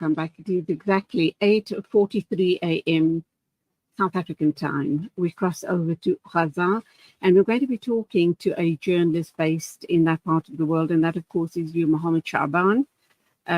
come back. It is exactly 8:43 a.m. South African time. We cross over to Gaza, and we're going to be talking to a journalist based in that part of the world, and that, of course, is you, Mohamed Sha'aban.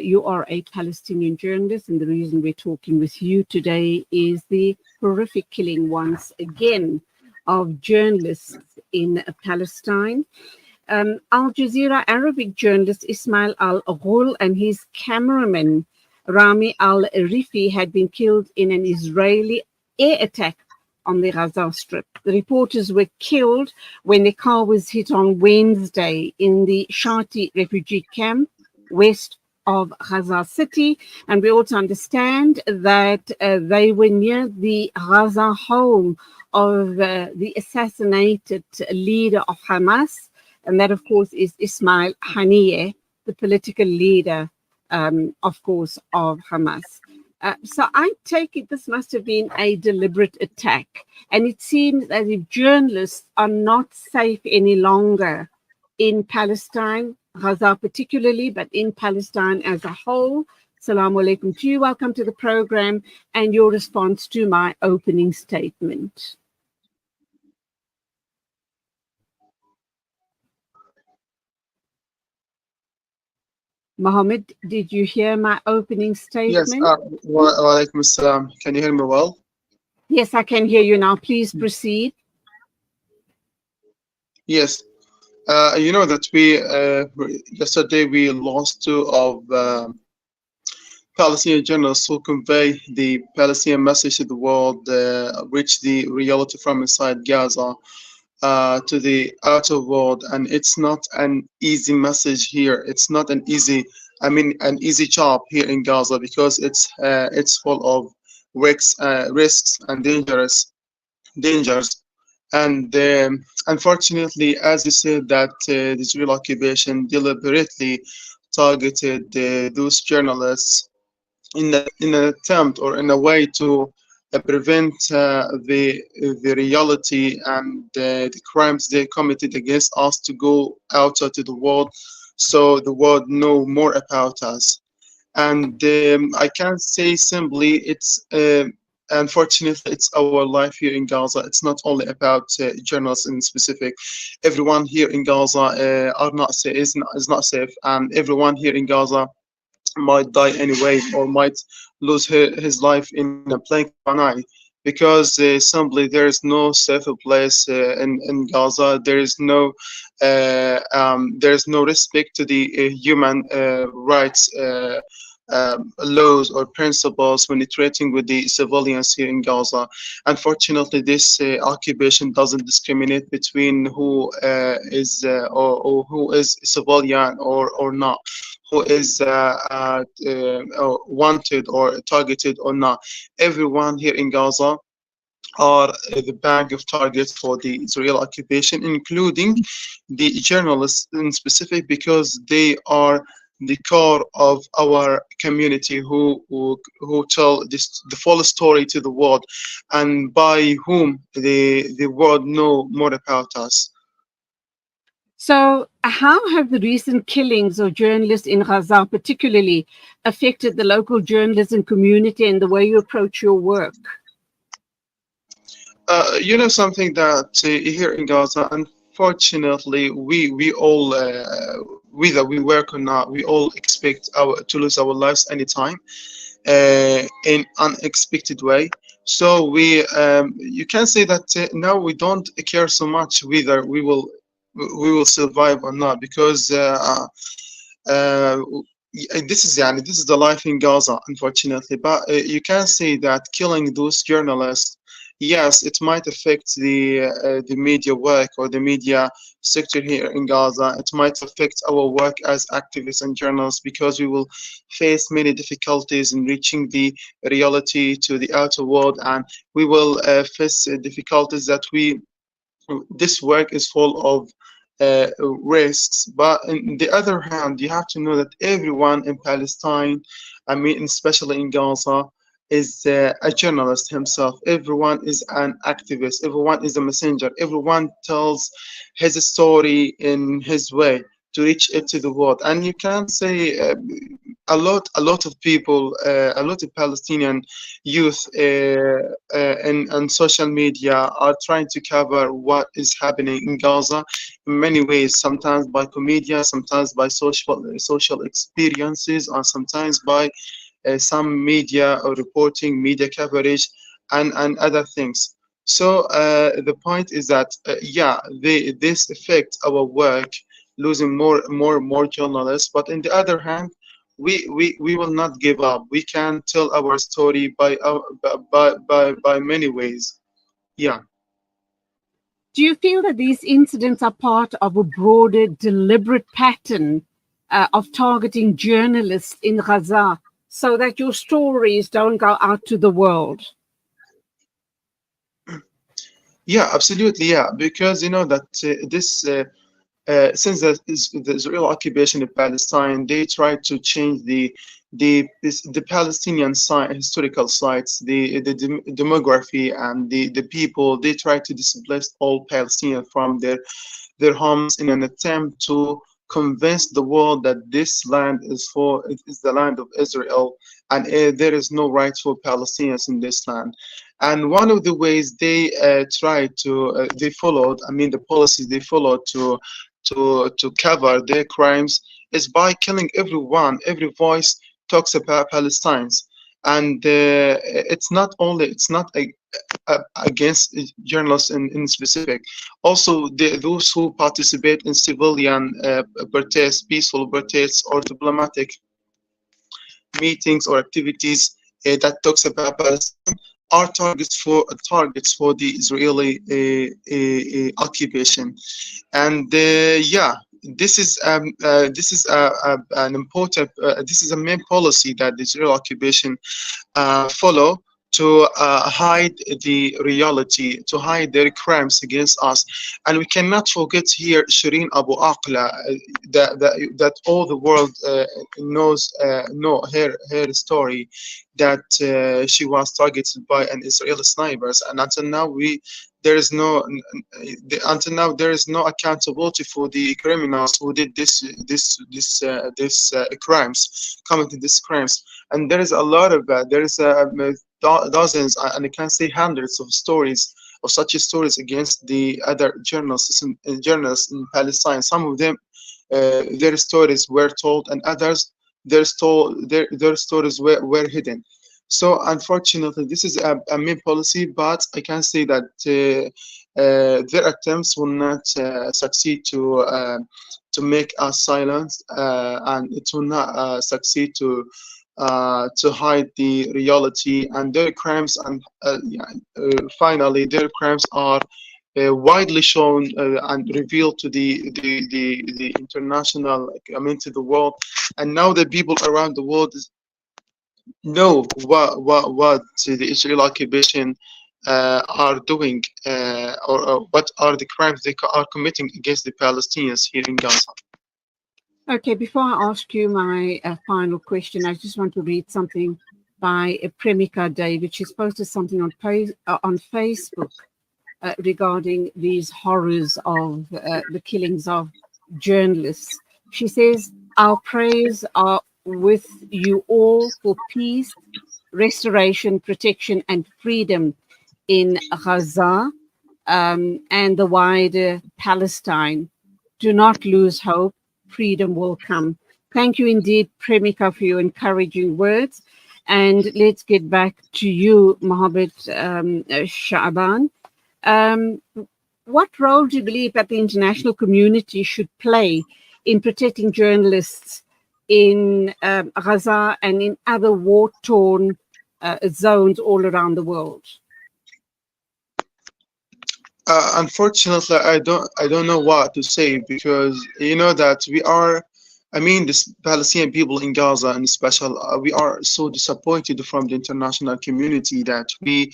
You are a Palestinian journalist, and the reason we're talking with you today is the horrific killing once again of journalists in Palestine. Al Jazeera Arabic journalist Ismail al-Ghul and his cameraman Rami al-Rifi had been killed in an Israeli air attack on the Gaza Strip. The reporters were killed when their car was hit on Wednesday in the Shati refugee camp west of Gaza City, and we also understand that they were near the Gaza home of the assassinated leader of Hamas, and that, of course, is Ismail Haniyeh, the political leader, of course, of Hamas. So I take it this must have been a deliberate attack, and it seems as if journalists are not safe any longer in Palestine, Gaza particularly, but in Palestine as a whole. Assalamu alaikum to you. Welcome to the program and your response to my opening statement. Mohammed, did you hear my opening statement? Yes, wa alaikum assalam. Can you hear me well? Yes, I can hear you now. Please proceed. Yes. You know that yesterday we lost two of Palestinian journalists who convey the Palestinian message to the world, reach the reality from inside Gaza to the outer world, and it's not an easy message here. It's not an easy job here in Gaza because it's full of risks and dangers. And unfortunately, as you said, that the Israeli occupation deliberately targeted those journalists in an attempt or in a way to prevent the reality and the crimes they committed against us to go outside to the world, so the world know more about us. And I can say simply, unfortunately, it's our life here in Gaza. It's not only about journalists in specific. Everyone here in Gaza are not safe, is not safe, and everyone here in Gaza might die anyway, or might lose his life in a blink of an eye, because simply there is no safer place in Gaza. There is no respect to the human rights laws or principles when iterating with the civilians here in Gaza. Unfortunately, this occupation doesn't discriminate between who is or who is civilian or not, who is wanted or targeted or not. Everyone here in Gaza are the bag of targets for the Israeli occupation, including the journalists in specific, because they are the core of our community who tell the full story to the world, and by whom the world know more about us. So, how have the recent killings of journalists in Gaza particularly affected the local journalism community and the way you approach your work? You know something that here in Gaza, unfortunately, we all, whether we work or not, we all expect to lose our lives anytime, in unexpected way. So you can say that now we don't care so much whether we will survive or not, because uh, this is the life in Gaza, unfortunately. But you can say that killing those journalists, yes, it might affect the media work or the media sector here in Gaza. It might affect our work as activists and journalists, because we will face many difficulties in reaching the reality to the outer world, and we will face difficulties that this work is full of risks. But on the other hand, you have to know that everyone in Palestine, especially in Gaza, is a journalist himself. Everyone is an activist. Everyone is a messenger. Everyone tells his story in his way to reach it to the world. And you can say a lot of people, a lot of Palestinian youth and social media are trying to cover what is happening in Gaza in many ways. Sometimes by comedia, sometimes by social experiences, or sometimes by some media or reporting, media coverage, and other things. So the point is that yeah, this affects our work, losing more journalists. But on the other hand, we will not give up. We can tell our story by many ways. Yeah. Do you feel that these incidents are part of a broader, deliberate pattern of targeting journalists in Gaza so that your stories don't go out to the world? Yeah, absolutely. Yeah, because you know that this since the Israeli occupation of Palestine, they tried to change the Palestinian historical sites, the demography and the people. They tried to displace all Palestinians from their homes in an attempt to convince the world that this land is the land of Israel, and there is no rightful Palestinians in this land. And one of the ways they they followed, I mean, the policies they followed to cover their crimes is by killing everyone. Every voice talks about Palestinians, and it's not against journalists in specific. Also, those who participate in civilian protests, peaceful protests, or diplomatic meetings or activities that talks about Palestine are targets for the Israeli occupation. And yeah, this is an important this is a main policy that the Israeli occupation follow to hide the reality, to hide their crimes against us. And we cannot forget here Shireen Abu Aqla, that all the world know her story, that she was targeted by an Israeli snipers, and until now there is no until now there is no accountability for the criminals who did this crimes, committed these crimes. And there is a lot of there is dozens, and I can say hundreds of stories of such stories against the other journalists in Palestine. Some of them, their stories were told, and others their stories were hidden. So unfortunately, this is a main policy, but I can say that their attempts will not succeed to make us silent, and it will not succeed to hide the reality and their crimes. And yeah, finally, their crimes are widely shown and revealed to the international, like, I mean, to the world. And now the people around the world know what the Israeli occupation are doing, or what are the crimes they are committing against the Palestinians here in Gaza. Okay, before I ask you my final question, I just want to read something by Premika David. She's posted something on Facebook regarding these horrors of the killings of journalists. She says, "Our prayers are with you all for peace, restoration, protection, and freedom in Gaza and the wider Palestine. Do not lose hope. Freedom will come." Thank you indeed, Premika, for your encouraging words. And let's get back to you, Mohamed Sha'aban. What role do you believe that the international community should play in protecting journalists in Gaza and in other war-torn zones all around the world? Unfortunately, I don't know what to say, because you know that we are, I mean, this Palestinian people in Gaza in special, we are so disappointed from the international community that we,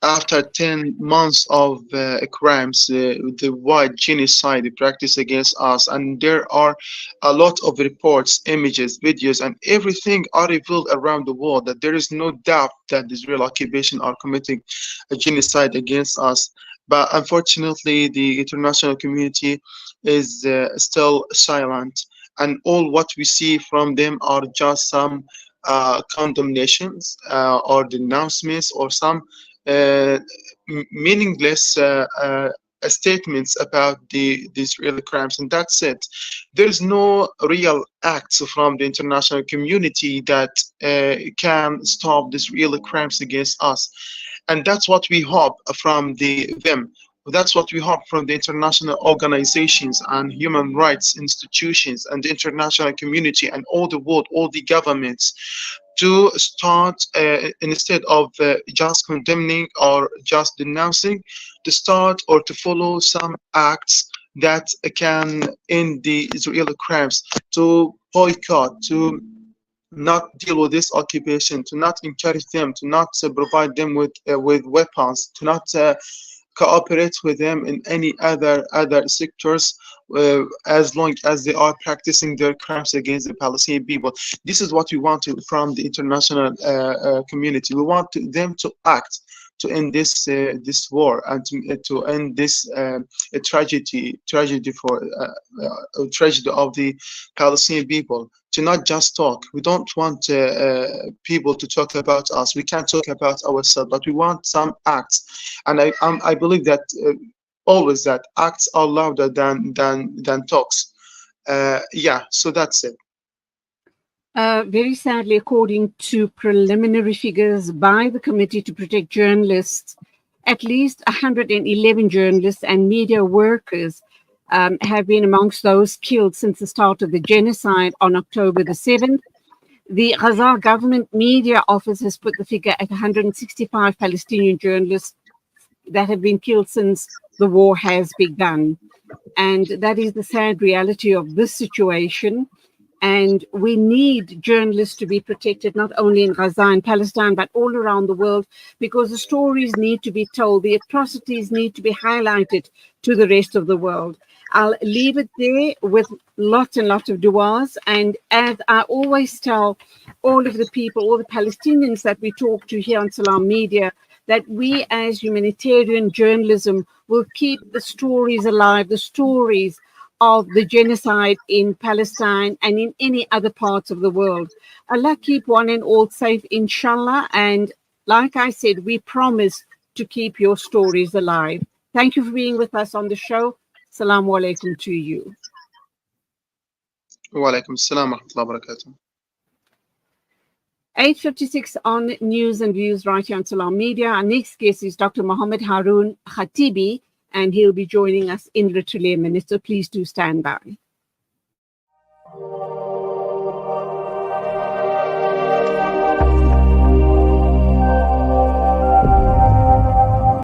after 10 months of crimes, the wide genocide practiced against us, and there are a lot of reports, images, videos, and everything are revealed around the world, that there is no doubt that the Israeli occupation are committing a genocide against us. But unfortunately, the international community is still silent. and all what we see from them are just some condemnations or denouncements or some uh, meaningless statements about the Israeli crimes, and that's it. There's no real acts from the international community that can stop these Israeli crimes against us, and that's what we hope from them. That's what we hope from the international organizations and human rights institutions and the international community and all the world, all the governments, to start instead of just condemning or just denouncing, to start or to follow some acts that can end the Israeli crimes, to boycott, to not deal with this occupation, to not encourage them, to not provide them with weapons, to not cooperate with them in any other sectors, as long as they are practicing their crimes against the Palestinian people. This is what we want from the international community. We want them to act to end this war and to end this tragedy for tragedy of the Palestinian people. To not just talk. We don't want people to talk about us. We can't talk about ourselves, but we want some acts. And I believe that always that acts are louder than talks. Yeah, so that's it. Very sadly, according to preliminary figures by the Committee to Protect Journalists, at least 111 journalists and media workers have been amongst those killed since the start of the genocide on October the 7th. The Gaza government media office has put the figure at 165 Palestinian journalists that have been killed since the war has begun. And that is the sad reality of this situation. And we need journalists to be protected, not only in Gaza and Palestine, but all around the world, because the stories need to be told. The atrocities need to be highlighted to the rest of the world. I'll leave it there with lots and lots of du'as. And as I always tell all of the people, all the Palestinians that we talk to here on Salam Media, that we as humanitarian journalism will keep the stories alive, the stories of the genocide in Palestine and in any other parts of the world. Allah keep one and all safe, inshallah. And like I said, we promise to keep your stories alive. Thank you for being with us on the show. Assalamu alaikum to you. Wa alaikum assalam wa rahmatullahi wa barakatuh. 8:56 on News and Views right here on Salam Media. Our next guest is Dr. Mohamed Haroon Khatibi, and he'll be joining us in literally a minute, so please do stand by.